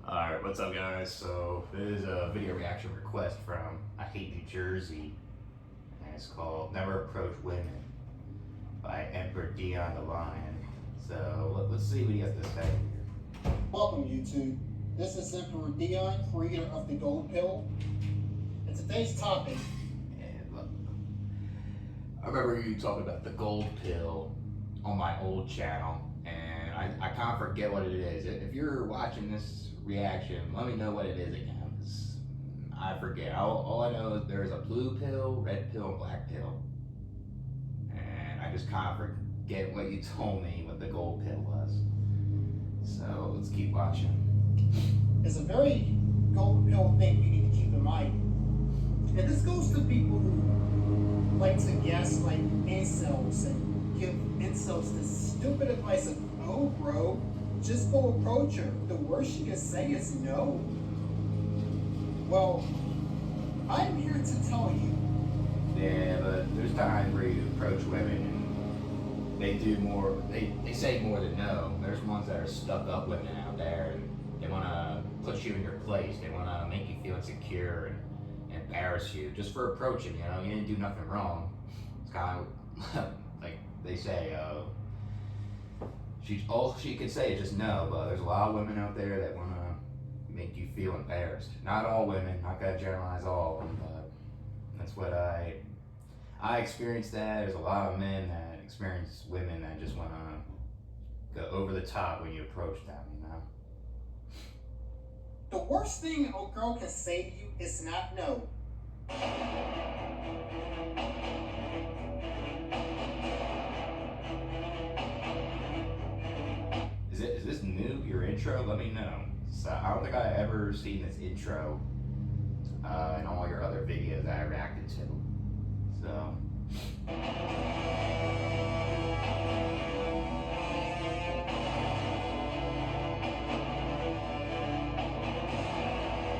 Alright, what's up guys? So, this is a video reaction request from I Hate New Jersey, and it's called Never Approach Women by Emperor Dion the Lion. So, let's see what he has to say here. Welcome YouTube. This is Emperor Dion, creator of the Gold Pill. And today's topic. And look, I remember you talking about the Gold Pill on my old channel, and I kind of forget what it is. If you're watching this reaction, let me know what it is again, 'cause I forget. All I know is there's a blue pill, red pill, and black pill, and I just kind of forget what you told me what the gold pill was. So let's keep watching. It's a very gold pill thing you need to keep in mind. And this goes to people who like to guess like incels and give incels this stupid advice of, oh bro, just go approach her. The worst she can say is no. Well, I'm here to tell you. Yeah, but there's times where you approach women and they do more, they say more than no. There's ones that are stuck up women out there, and they want to put you in your place. They want to make you feel insecure and embarrass you just for approaching, you know. You didn't do nothing wrong. It's kind of like they say, all she can say is just no, but there's a lot of women out there that want to make you feel embarrassed. Not all women, not gonna generalize all of them, but that's what I experienced that. There's a lot of men that experience women that just want to go over the top when you approach them, you know? The worst thing a girl can say to you is not no. Is this new, your intro? Let me know. So I don't think I've ever seen this intro in all your other videos that I reacted to. So.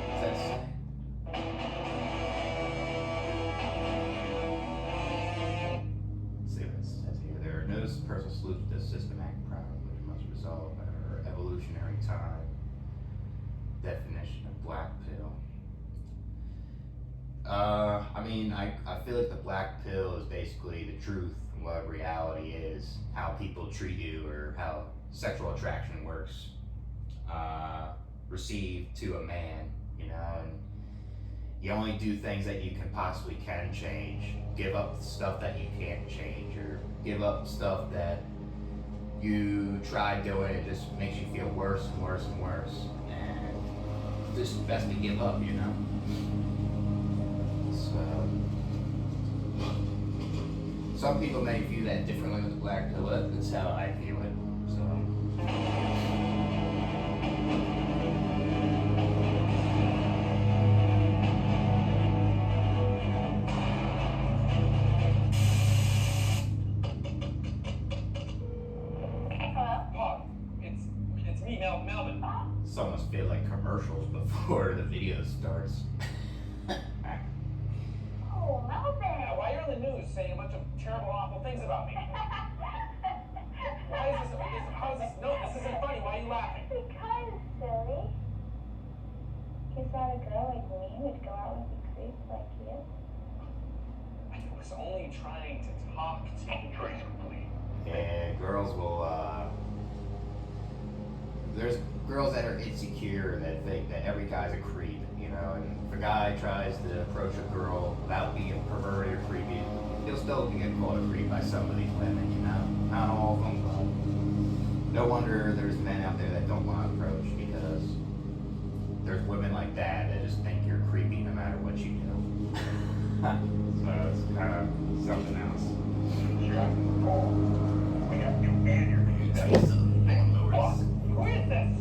What's that say? Let's see what it says here. There are no personal solutions to systematic problems which must resolve our evolutionary time. Definition of black pill. I mean, I feel like the black pill is basically the truth and what reality is, how people treat you, or how sexual attraction works, received to a man, you know, and you only do things that you can possibly can change. Give up stuff that you can't change, or give up stuff that you tried doing, it just makes you feel worse and worse and worse. And it's just best to give up, you know? So, some people may view that differently with the black pill, but that's how I view it. So. Melvin. This almost feels like commercials before the video starts. Oh, Melvin! Yeah, why you're on the news saying a bunch of terrible, awful things about me? Why is this? How is this? No, this isn't funny. Why are you laughing? Because, silly. You thought a girl like me would go out with a creep like you? I was only trying to talk to you. Tracer, please. Yeah, girls will, there's girls that are insecure that think that every guy's a creep, you know, and if a guy tries to approach a girl without being perverted or creepy, he'll still get called a creep by some of these women, you know. Not all of them, but no wonder there's men out there that don't want to approach, because there's women like that just think you're creepy no matter what you do. So it's kind of something else. We got you and your Who is this?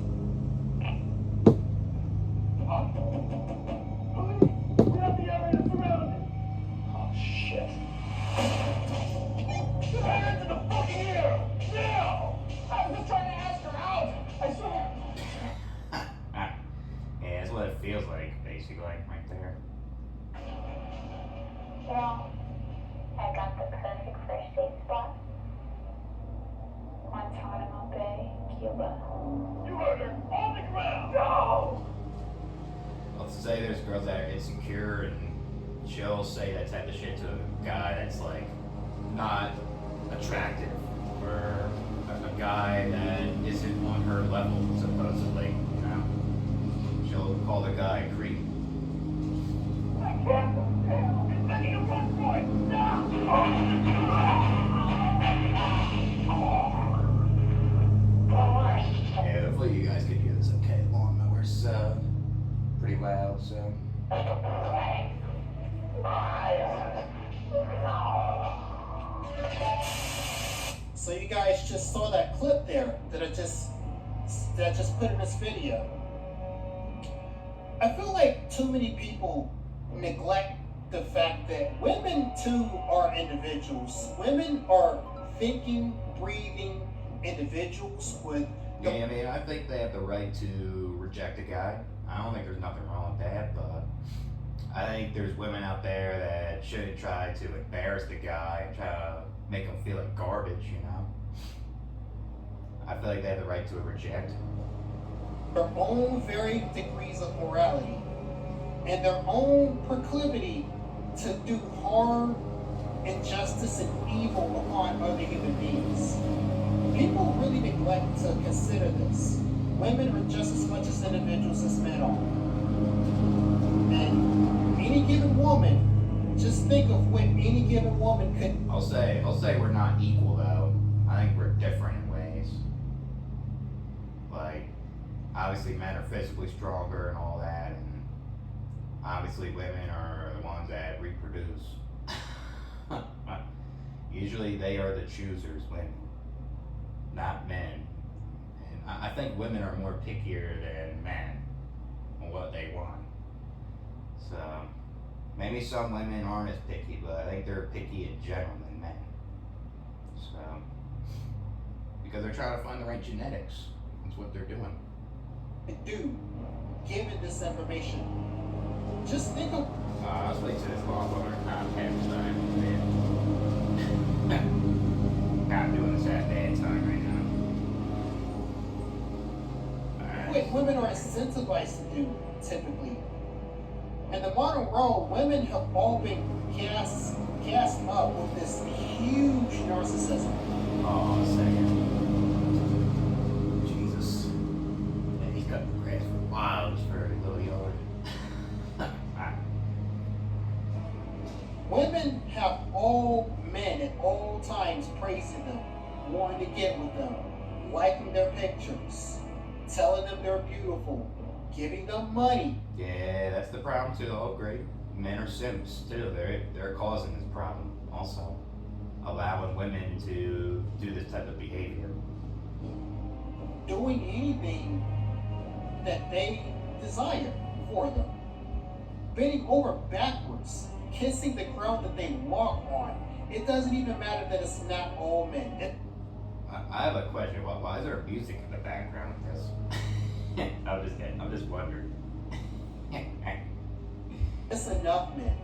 We have the area surrounded. Oh, shit. Get her hands in the fucking air! Now! I was just trying to ask her out! I swear! Yeah, that's what it feels like, basically, right there. Well, I got the perfect first date spot. Guantanamo Bay, Cuba. You heard her! On the ground! No! say there's girls that are insecure and she'll say that type of shit to a guy that's like not attractive or a guy that isn't on her level supposedly, you know. She'll call the guy a creep. I can't. I need to run for it. Yeah, hopefully you guys can hear this okay. Lawnmower's pretty loud, so. So you guys just saw that clip there that I just put in this video. I feel like too many people neglect the fact that women too are individuals. Women are thinking, breathing individuals with Yeah, I mean, I think they have the right to reject a guy. I don't think there's nothing wrong with that, but I think there's women out there that shouldn't try to embarrass the guy and try to make him feel like garbage, you know? I feel like they have the right to reject. their own varying degrees of morality and their own proclivity to do harm, injustice, and evil upon other human beings. People really neglect to consider this. Women are just as much as individuals as men are. And any given woman, just think of what any given woman could. I'll say we're not equal though. I think we're different in ways. Like, obviously men are physically stronger and all that, and obviously women are the ones that reproduce. Usually they are the choosers, women, not men. And I think women are more pickier than men on what they want. So maybe some women aren't as picky, but I think they're picky in general than men. So, because they're trying to find the right genetics. That's what they're doing. do given this information. Just think of I was waiting to this lawnmower half the time, man. Not doing this at bad time right now. what women are incentivized to do typically. In the modern world, women have all been gassed up with this huge narcissism. Oh, second. Jesus. Yeah, he's cutting the grass for miles for a little yard. Women have all men at all times praising them, wanting to get with them, liking their pictures, telling them they're beautiful, giving them money. Yeah, that's the problem too. Oh, great. Men are simps too. They're causing this problem also. Allowing women to do this type of behavior. Doing anything that they desire for them. Bending over backwards, kissing the ground that they walk on. It doesn't even matter that it's not all men. I have a question. Why is there music in the background of this? I'm just wondering. It's enough men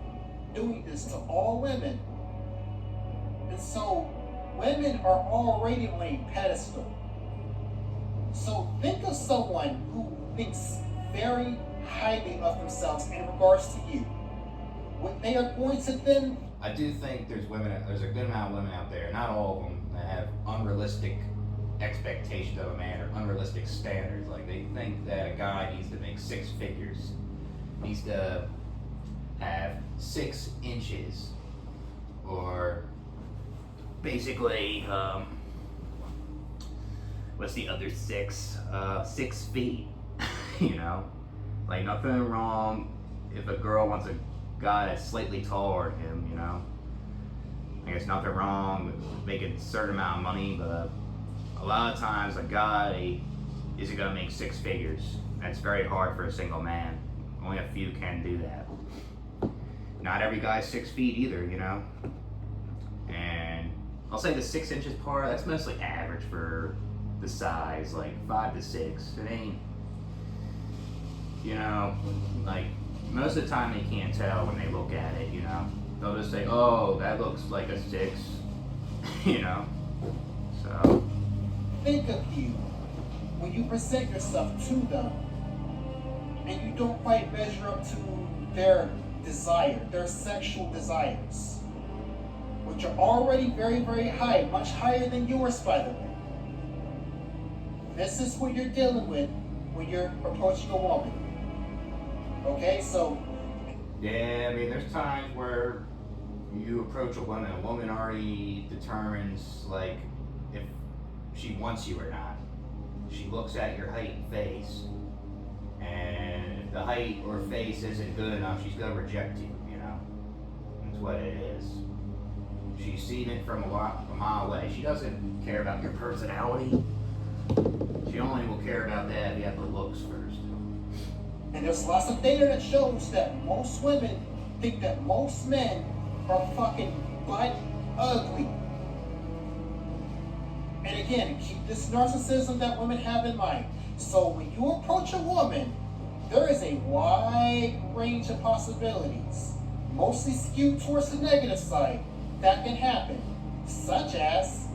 doing this to all women. And so women are already on a pedestal. So think of someone who thinks very highly of themselves in regards to you. What they are going to then... I do think there's a good amount of women out there, not all of them, that have unrealistic expectations of a man or unrealistic standards. Like, they think that a guy needs to make 6 figures, needs to have 6 inches, or basically, what's the other 6? 6 feet, you know? Like, nothing wrong if a girl wants a guy that's slightly taller than him, you know? I guess nothing wrong with making a certain amount of money, but a lot of times a guy isn't gonna make 6 figures. That's very hard for a single man. Only a few can do that. Not every guy's 6 feet either, you know? And I'll say the 6 inches part, that's mostly average for the size, like 5 to 6. It ain't, you know, like, most of the time they can't tell when they look at it, you know? They'll just say, oh, that looks like a 6, you know? So. Think of you when you present yourself to them. and you don't quite measure up to their desire, their sexual desires, which are already very, very high, much higher than yours, by the way. This is what you're dealing with when you're approaching a woman. Okay, so. Yeah, I mean, there's times where you approach a woman already determines, like, if she wants you or not. She looks at your height and face, and if the height or face isn't good enough, she's gonna reject you, you know? That's what it is. She's seen it from a mile away. She doesn't care about your personality. She only will care about that if you have the looks first. And there's lots of data that shows that most women think that most men are fucking butt ugly. And again, keep this narcissism that women have in mind. So when you approach a woman, there is a wide range of possibilities, mostly skewed towards the negative side, that can happen. Such as,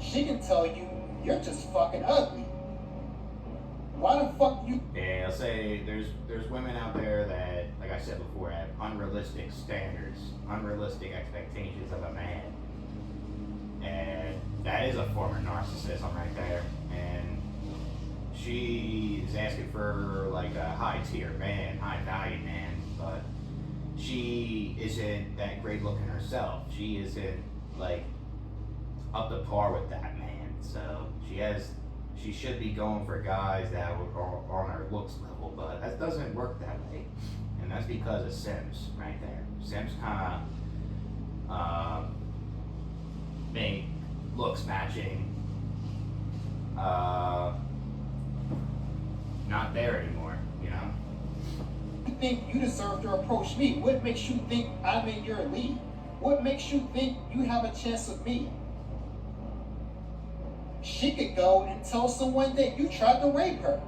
she can tell you, you're just fucking ugly. Why the fuck you? Yeah, I'll say there's women out there that, like I said before, have unrealistic standards, unrealistic expectations of a man. And that is a form of narcissism right there. And she is asking for like a high tier man, high value man, but she isn't that great looking herself. She isn't like up to par with that man. So she should be going for guys that are on her looks level, but that doesn't work that way. And that's because of Sims right there. Sims kind of make looks matching not there anymore, you know? You think you deserve to approach me? What makes you think I'm in your league? What makes you think you have a chance with me? She could go and tell someone that you tried to rape her.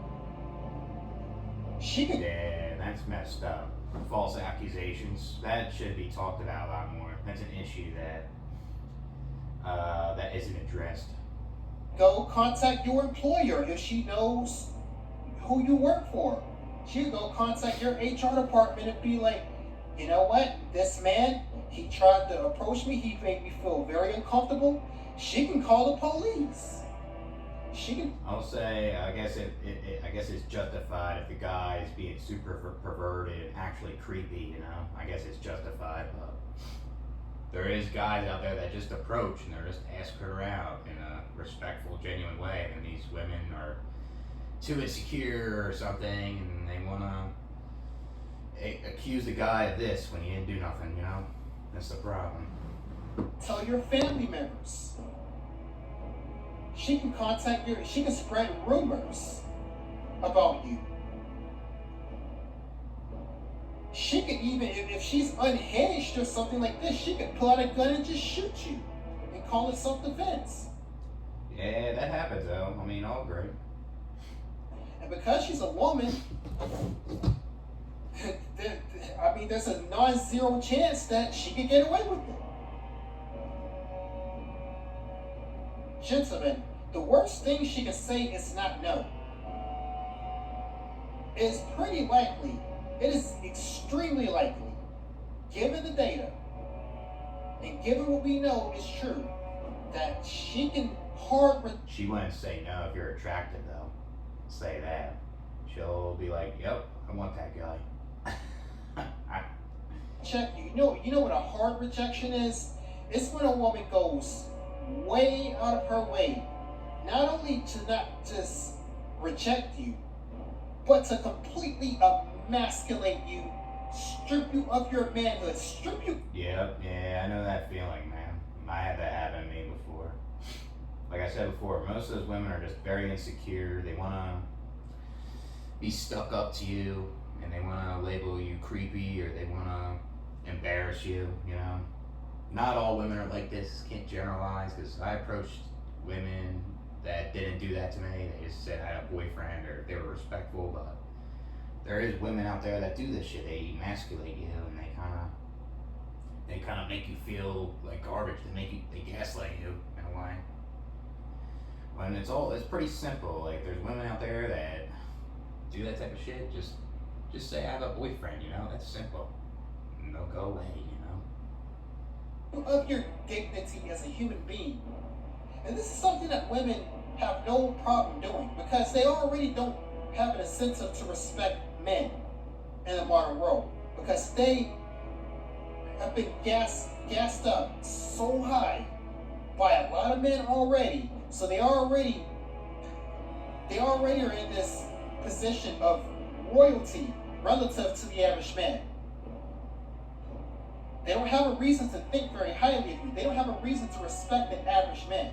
She could. Yeah, that's messed up. False accusations. That should be talked about a lot more. That's an issue that isn't addressed. Go contact your employer if she knows who you work for. She'll go contact your HR department and be like, you know what? This man, he tried to approach me. He made me feel very uncomfortable. She can call the police. She can. I'll say, I guess it's justified if the guy is being super perverted and actually creepy, you know? I guess it's justified, but there is guys out there that just approach and they're just asking her out in a respectful, genuine way, and these women are too insecure or something, and they want to accuse the guy of this when he didn't do nothing, you know? That's the problem. Tell your family members. She can she can spread rumors about you. She could even, if she's unhinged or something like this, she could pull out a gun and just shoot you and call it self-defense. Yeah, that happens though. I mean, all great. And because she's a woman, there's a non-zero chance that she could get away with it. Gentlemen, the worst thing she can say is not no. It's pretty likely, it is extremely likely, given the data, and given what we know is true, that she can She wouldn't say no if you're attractive though. Say that. She'll be like, yep, I want that guy. check you. You know what a hard rejection is? It's when a woman goes way out of her way, not only to not just reject you, but to completely emasculate you, strip you of your manhood, strip you. Yeah, I know that feeling, man. I had that happen to me before. Like I said before, most of those women are just very insecure. They want to be stuck up to you, and they want to label you creepy, or they want to embarrass you, you know? Not all women are like this, can't generalize, because I approached women that didn't do that to me. They just said I had a boyfriend, or they were respectful, but there is women out there that do this shit. They emasculate you, and they kind of make you feel like garbage. They gaslight you in a way. When it's pretty simple. Like, there's women out there that do that type of shit, just Just say I have a boyfriend, you know? That's simple. And they'll go away, you know? Of your dignity as a human being. And this is something that women have no problem doing because they already don't have an incentive to respect men in the modern world because they have been gassed up so high by a lot of men already. So they already are in this position of royalty relative to the average man. They don't have a reason to think very highly of you. They don't have a reason to respect the average man.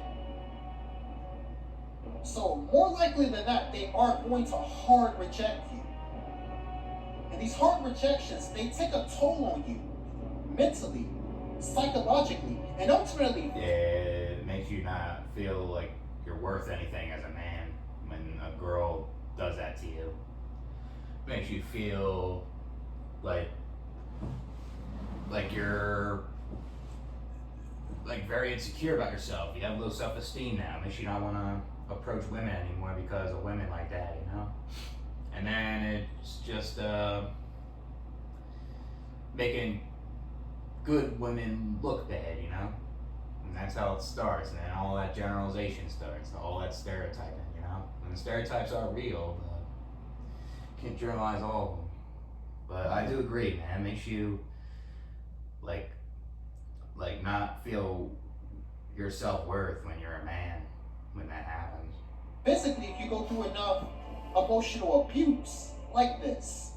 So more likely than not, they are going to hard reject you. And these hard rejections, they take a toll on you mentally, psychologically, and ultimately. Yeah, it makes you not feel like you're worth anything as a man when a girl does that to you. It makes you feel like you're like very insecure about yourself. You have low self-esteem now. It makes you not want to approach women anymore because of women like that, you know? And then it's just making good women look bad, you know? And that's how it starts. And then all that generalization starts, all that stereotyping, you know? And the stereotypes are real, but can't generalize all of them. But I do agree, man. It makes you like not feel your self-worth when you're a man when that happens. Basically, if you go through enough emotional abuse like this,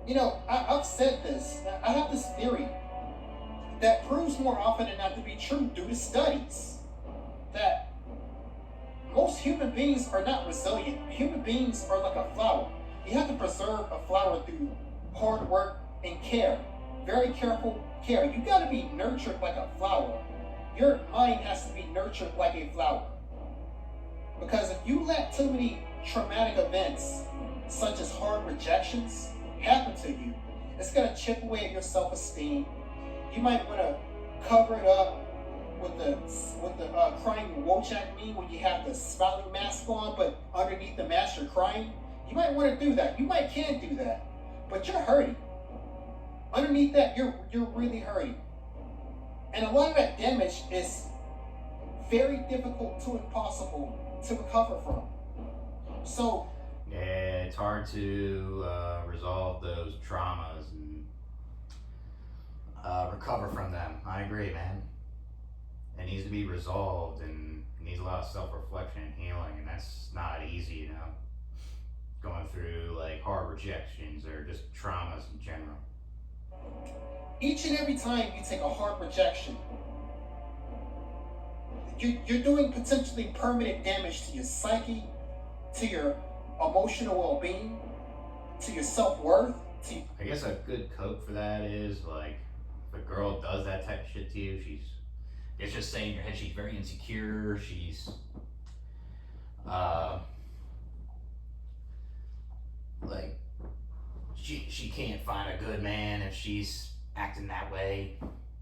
you know, I've said this. I have this theory that proves more often than not to be true due to studies that most human beings are not resilient. Human beings are like a flower. You have to preserve a flower through hard work and care. Very careful care. You got to be nurtured like a flower. Your mind has to be nurtured like a flower. Because if you let too many traumatic events, such as hard rejections, happen to you, it's going to chip away at your self-esteem. You might want to cover it up with the crying Wojak meme when you have the smiling mask on, but underneath the mask you're crying. You might want to do that. You might can do that, but you're hurting. Underneath that, you're really hurting. And a lot of that damage is very difficult to impossible to recover from. So yeah, it's hard to resolve those traumas and recover from them. I agree, man. It needs to be resolved and it needs a lot of self-reflection and healing, and that's not easy, you know, going through like hard rejections or just traumas in general. Each and every time you take a hard rejection, you're doing potentially permanent damage to your psyche, to your emotional well-being, to your self-worth. I guess a good cope for that is like if a girl does that type of shit to you, it's just saying in your head she's very insecure, she's like she can't find a good man if she's acting that way.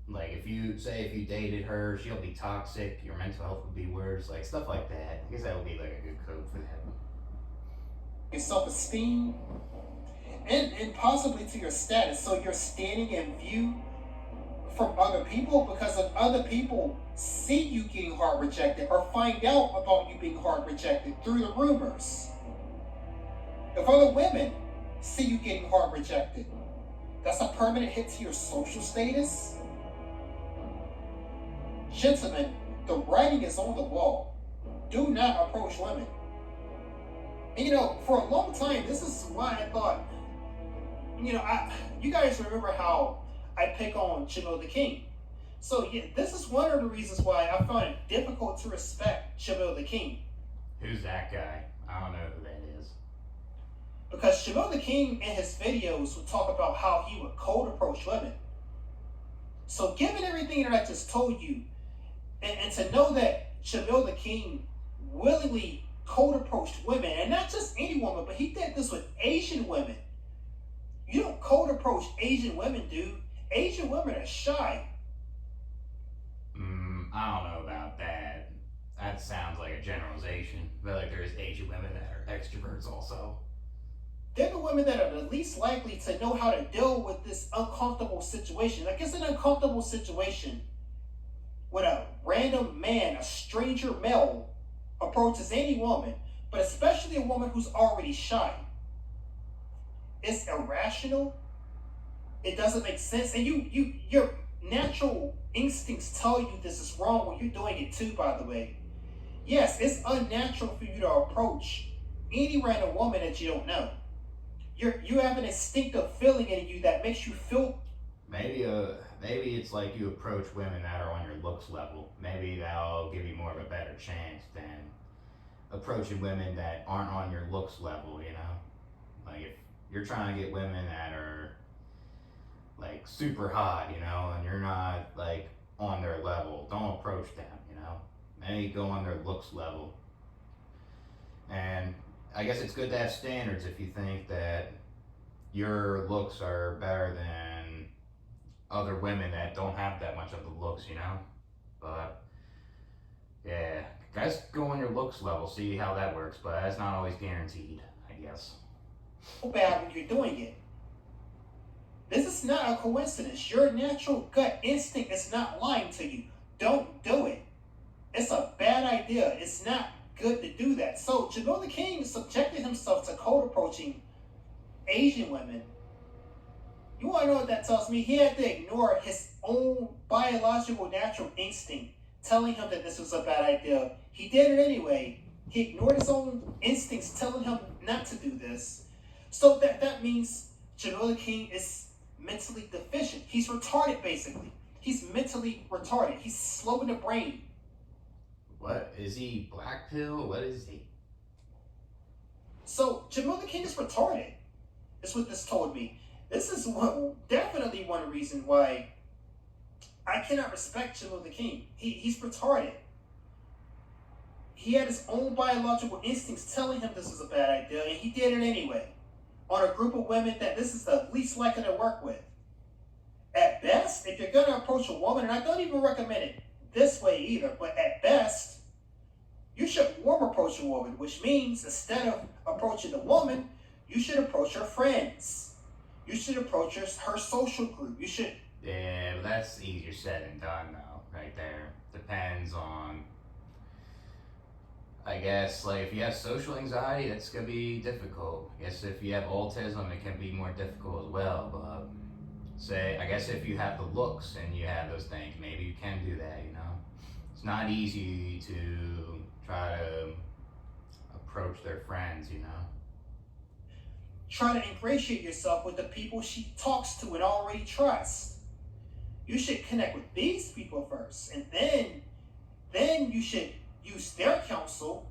Like if you dated her, she'll be toxic, your mental health would be worse, like stuff like that. I guess that would be like a good cope for that. Your self-esteem, and possibly to your status. So you're standing in view from other people because if other people see you getting hard rejected or find out about you being hard rejected through the rumors. If other women see you getting hard rejected, that's a permanent hit to your social status. Gentlemen, the writing is on the wall. Do not approach women. And, you know, for a long time, this is why I thought, you know, you guys remember how I pick on Jamil the King. So yeah, this is one of the reasons why I found it difficult to respect Jamil the King. Who's that guy? I don't know who that is. Because Jamil the King in his videos would talk about how he would cold approach women. So given everything that I just told you, and to know that Jamil the King willingly cold approached women, and not just any woman, but he did this with Asian women. You don't cold approach Asian women, dude. Asian women are shy. I don't know about that. That sounds like a generalization. But like there's Asian women that are extroverts also. They're the women that are the least likely to know how to deal with this uncomfortable situation. Like, it's an uncomfortable situation when a random man, a stranger male, approaches any woman, but especially a woman who's already shy. It's irrational. It doesn't make sense, and your natural instincts tell you this is wrong when you're doing it too. By the way, yes, it's unnatural for you to approach any random woman that you don't know. You have an instinctive feeling in you that makes you feel. Maybe it's like you approach women that are on your looks level. Maybe that'll give you more of a better chance than approaching women that aren't on your looks level. You know, like if you're trying to get women that are like super hot, you know, and you're not like on their level, don't approach them. You know, maybe go on their looks level. And I guess it's good to have standards if you think that your looks are better than other women that don't have that much of the looks, you know? But yeah, guys, go on your looks level, see how that works, but that's not always guaranteed, I guess. Bad when you're doing it. This is not a coincidence. Your natural gut instinct is not lying to you. Don't do it. It's a bad idea. It's not good to do that. So Jamil the King subjected himself to cold approaching Asian women. You want to know what that tells me? He had to ignore his own biological natural instinct telling him that this was a bad idea. He did it anyway. He ignored his own instincts telling him not to do this. So that means Jamil the King is mentally deficient. He's retarded, basically. He's mentally retarded. He's slow in the brain. What? Is he black pill? What is he? So Jamil the King is retarded. That's what this told me. This is definitely one reason why I cannot respect Jamil the King. He's retarded. He had his own biological instincts telling him this was a bad idea, and he did it anyway. On a group of women that this is the least likely to work with. At best, if you're going to approach a woman, and I don't even recommend it this way either, but at best, you should warm approach a woman, which means instead of approaching the woman, you should approach her friends. You should approach her social group. You should. Yeah, but that's easier said than done, though, right there. Depends on, I guess, like if you have social anxiety, that's gonna be difficult. I guess if you have autism, it can be more difficult as well. But say, I guess if you have the looks and you have those things, maybe you can do that. You know, it's not easy to try to approach their friends. You know. Try to ingratiate yourself with the people she talks to and already trusts. You should connect with these people first, and then you should use their counsel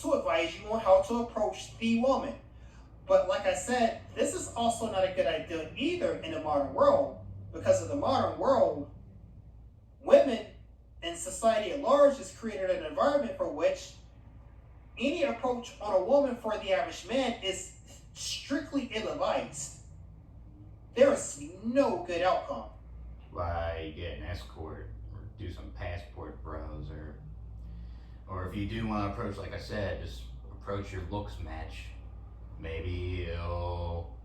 to advise you on how to approach the woman. But like I said, this is also not a good idea either in the modern world, because in the modern world, women and society at large has created an environment for which any approach on a woman for the average man is strictly ill-advised. There is no good outcome. Like get an escort or do some passport bros, or if you do want to approach, like I said, just approach your looks match. Maybe it'll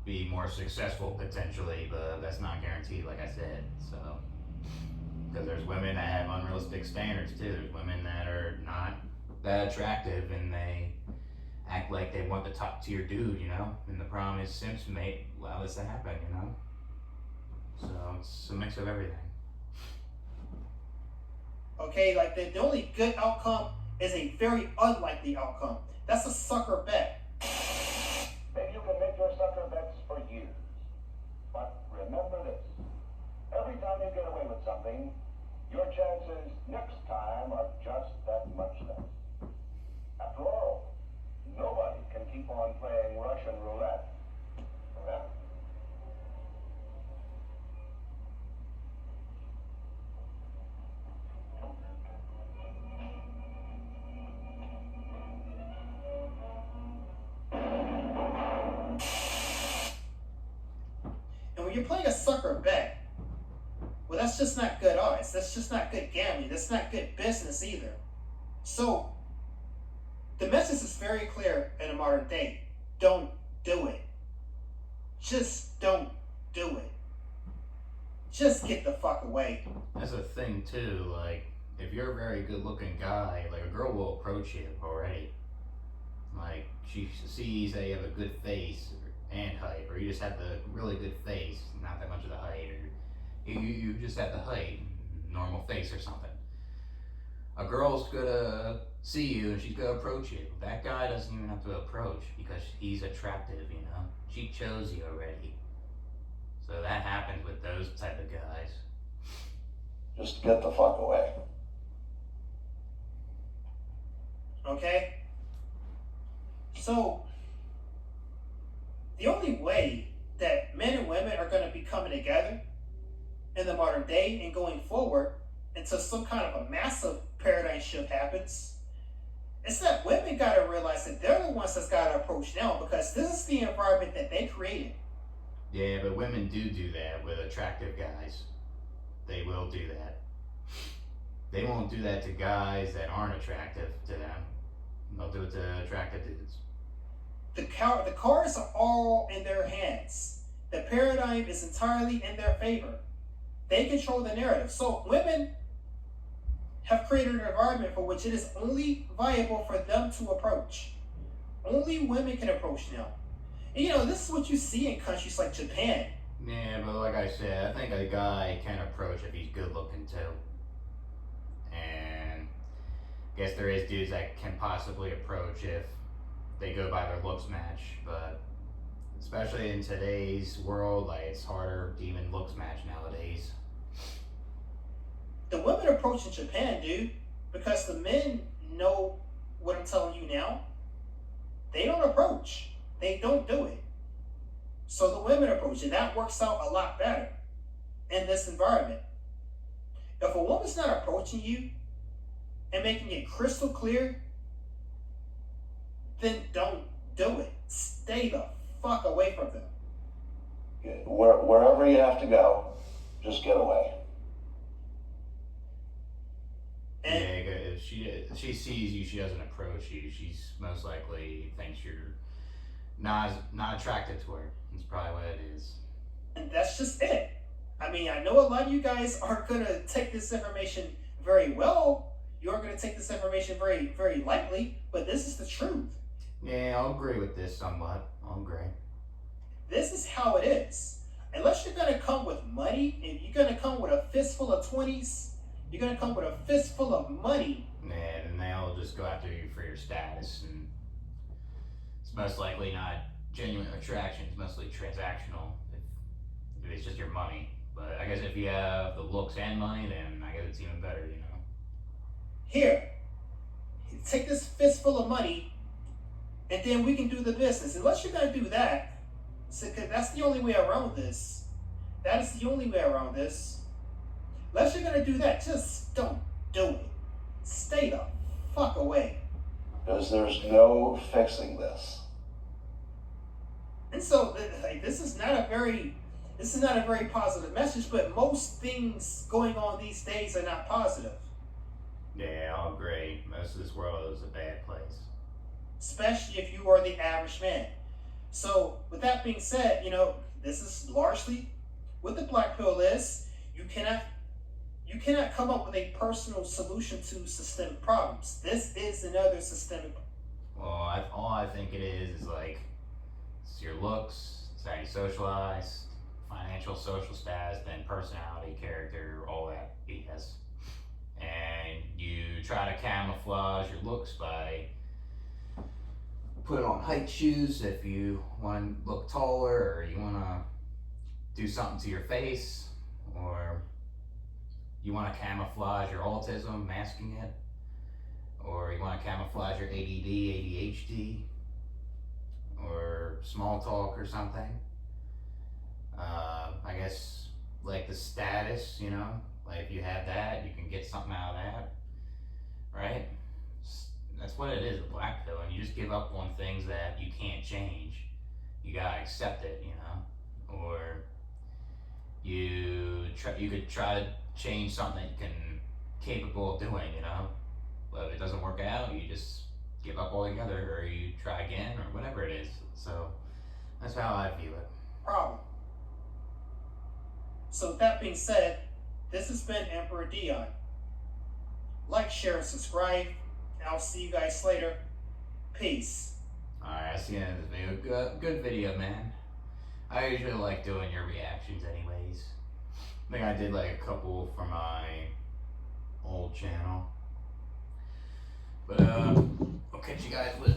be more successful potentially, but that's not guaranteed, like I said. So, because there's women that have unrealistic standards too. There's women that are not that attractive and they act like they want the top tier dude, you know? And the problem is simps may allow this to happen, you know? So it's a mix of everything. Okay, like the only good outcome is a very unlikely outcome. That's a sucker bet. Maybe you can make your sucker bets for years. But remember this. Every time you get away with something, your chances next time are just that much less. After all, nobody can keep on playing Russian roulette forever. And when you're playing a sucker bet, well, that's just not good odds. That's just not good gambling. That's not good business either. So, the message is very clear in the modern day. don't do it. Just don't do it. Just get the fuck away. That's a thing too. Like, if you're a very good-looking guy, like a girl will approach you already. Like, she sees that you have a good face and height, or you just have the really good face, not that much of the height, or you just have the height, normal face or something. A girl's gonna see you and she's gonna approach you. That guy doesn't even have to approach because he's attractive, you know? She chose you already. So that happens with those type of guys. Just get the fuck away. Okay? So, the only way that men and women are going to be coming together in the modern day and going forward until some kind of a massive paradigm shift happens is that women got to realize that they're the ones that's got to approach now, because this is the environment that they created. Yeah, but women do that with attractive guys. They will do that. They won't do that to guys that aren't attractive to them. They'll do it to attractive dudes. The cards are all in their hands. The paradigm is entirely in their favor. They control the narrative. So women have created an environment for which it is only viable for them to approach. Only women can approach now. And, you know, this is what you see in countries like Japan. Yeah, but like I said, I think a guy can approach if he's good looking too. And I guess there is dudes that can possibly approach if they go by their looks match, but especially in today's world, like, it's harder to even looks match nowadays. The women approach in Japan, dude, because the men know what I'm telling you now. They don't approach. They don't do it. So the women approach, and that works out a lot better in this environment. If a woman's not approaching you and making it crystal clear, then don't do it. Stay the fuck away from them. Wherever you have to go, just get away. And Yeah, if she sees you, she doesn't approach you. She's most likely thinks you're not attracted to her. That's probably what it is. And that's just it. I mean, I know a lot of you guys aren't going to take this information very well. You aren't going to take this information very, very lightly, but this is the truth. Yeah, I'll agree with this somewhat. I'll agree. This is how it is. Unless you're going to come with money, if you're going to come with a fistful of 20s, you're going to come with a fistful of money. Yeah, and they'll just go after you for your status, and it's most likely not genuine attraction. It's mostly transactional. If it's just your money. But I guess if you have the looks and money, then I guess it's even better, you know. Here, take this fistful of money, and then we can do the business. Unless you're going to do that, so, 'cause that's the only way around this. That is the only way around this. Unless you're going to do that, just don't do it. Stay the fuck away. Because there's no fixing this. And so, like, this is not a very positive message, but most things going on these days are not positive. Yeah, I'll agree. Most of this world is a bad place. Especially if you are the average man. So, with that being said, you know, this is largely what the black pill is. You cannot come up with a personal solution to systemic problems. This is another systemic. Well, all I think it is like, it's your looks, it's how you socialize, financial, social status, then personality, character, all that BS. And you try to camouflage your looks by putting on height shoes if you want to look taller, or you want to do something to your face, or you want to camouflage your autism, masking it, or you want to camouflage your ADD, ADHD, or small talk or something. I guess like the status, you know, like if you have that, you can get something out of that, right? That's what it is, the black pill, and you just give up on things that you can't change. You gotta accept it, you know, or you could try to change something that you can capable of doing, you know, but if it doesn't work out, you just give up altogether, or you try again, or whatever it is. So that's how I view it. Problem. So with that being said, this has been Emperor Dion. Like, share, and subscribe, and I'll see you guys later. Peace. Alright, that's the end of the video. Good video, man. I usually like doing your reactions anyways. I think I did like a couple for my old channel. But I'll catch you guys later.